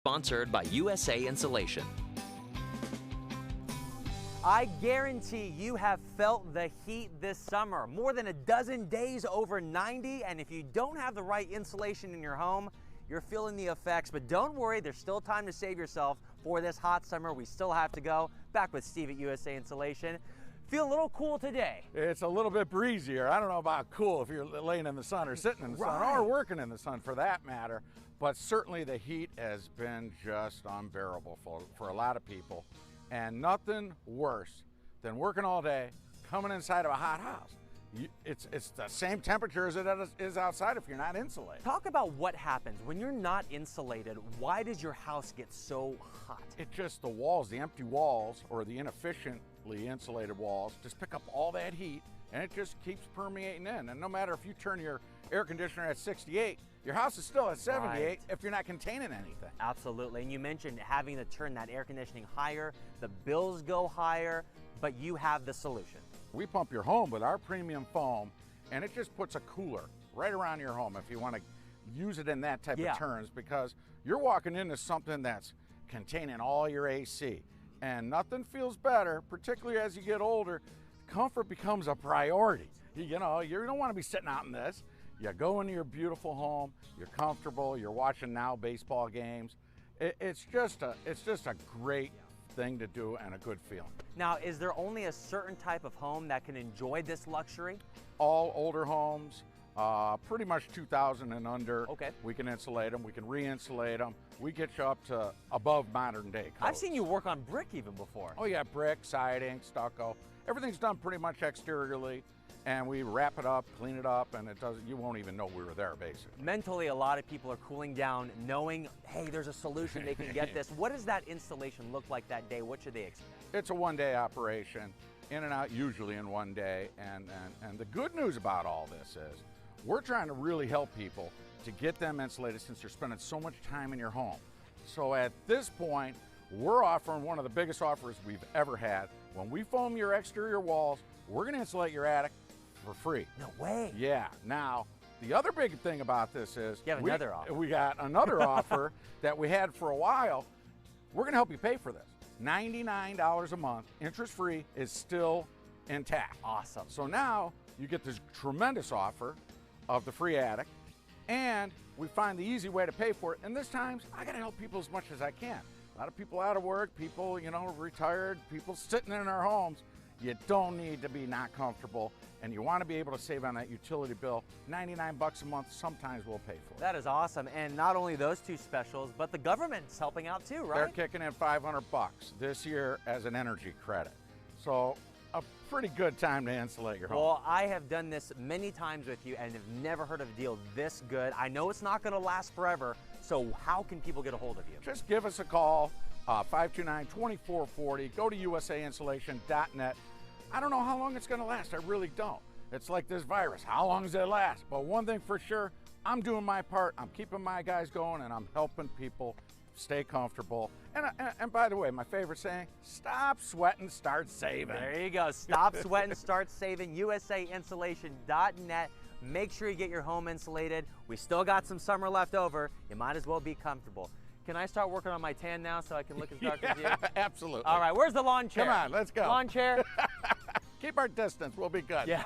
sponsored by USA Insulation. I guarantee you have felt the heat this summer. More than a dozen days over 90, and if you don't have the right insulation in your home, you're feeling the effects. But don't worry, there's still time to save yourself for this hot summer. We still have to go. Back with Steve at USA Insulation. Feel a little cool today. It's a little bit breezier. I don't know about cool if you're laying in the sun or sitting in the sun or working in the sun for that matter, but certainly the heat has been just unbearable for a lot of people. And nothing worse than working all day, coming inside of a hot house. It's the same temperature as it is outside if you're not insulated. Talk about what happens when you're not insulated. Why does your house get so hot? It's just the walls, the empty walls or the inefficiently insulated walls just pick up all that heat and it just keeps permeating in. And no matter if you turn your air conditioner at 68, your house is still at 78 if you're not containing anything. Absolutely, and you mentioned having to turn that air conditioning higher, the bills go higher, but you have the solution. We pump your home with our premium foam, and it just puts a cooler right around your home if you want to use it in that type of terms, because you're walking into something that's containing all your AC, and nothing feels better, particularly as you get older. Comfort becomes a priority. You know, you don't want to be sitting out in this. You go into your beautiful home, you're comfortable, you're watching now baseball games. It's just a great thing to do and a good feeling. Now, is there only a certain type of home that can enjoy this luxury? All older homes, pretty much 2,000 and under, okay, we can insulate them, we can re-insulate them. We get you up to above modern day codes. I've seen you work on brick even before. Oh yeah, brick, siding, stucco. Everything's done pretty much exteriorly, and we wrap it up, clean it up, and you won't even know we were there, basically. Mentally, a lot of people are cooling down, knowing, hey, there's a solution, they can get this. What does that installation look like that day? What should they expect? It's a one-day operation, in and out usually in one day, and the good news about all this is, we're trying to really help people to get them insulated since they're spending so much time in your home. So at this point, we're offering one of the biggest offers we've ever had. When we foam your exterior walls, we're gonna insulate your attic for free. No way. Yeah. Now, the other big thing about this is you have another offer. We got another offer that we had for a while. We're going to help you pay for this. $99 a month, interest-free, is still intact. Awesome. So now you get this tremendous offer of the free attic, and we find the easy way to pay for it. And this time, I got to help people as much as I can. A lot of people out of work, people, you know, retired, people sitting in their homes. You don't need to be not comfortable, and you want to be able to save on that utility bill. 99 bucks a month, sometimes we'll pay for it. That is awesome. And not only those two specials, but the government's helping out too, right? They're kicking in 500 bucks this year as an energy credit. So a pretty good time to insulate your home. Well, I have done this many times with you and have never heard of a deal this good. I know it's not going to last forever, so how can people get a hold of you? Just give us a call, 529-2440. Go to usainsulation.net. I don't know how long it's going to last. I really don't. It's like this virus. How long does it last? But one thing for sure, I'm doing my part. I'm keeping my guys going, and I'm helping people stay comfortable. And by the way, my favorite saying, stop sweating, start saving. There you go. Stop sweating, start saving. usainsulation.net. Make sure you get your home insulated. We still got some summer left over. You might as well be comfortable. Can I start working on my tan now so I can look as dark as you? Absolutely. All right, where's the lawn chair? Come on, let's go. Lawn chair. Keep our distance, we'll be good. Yeah.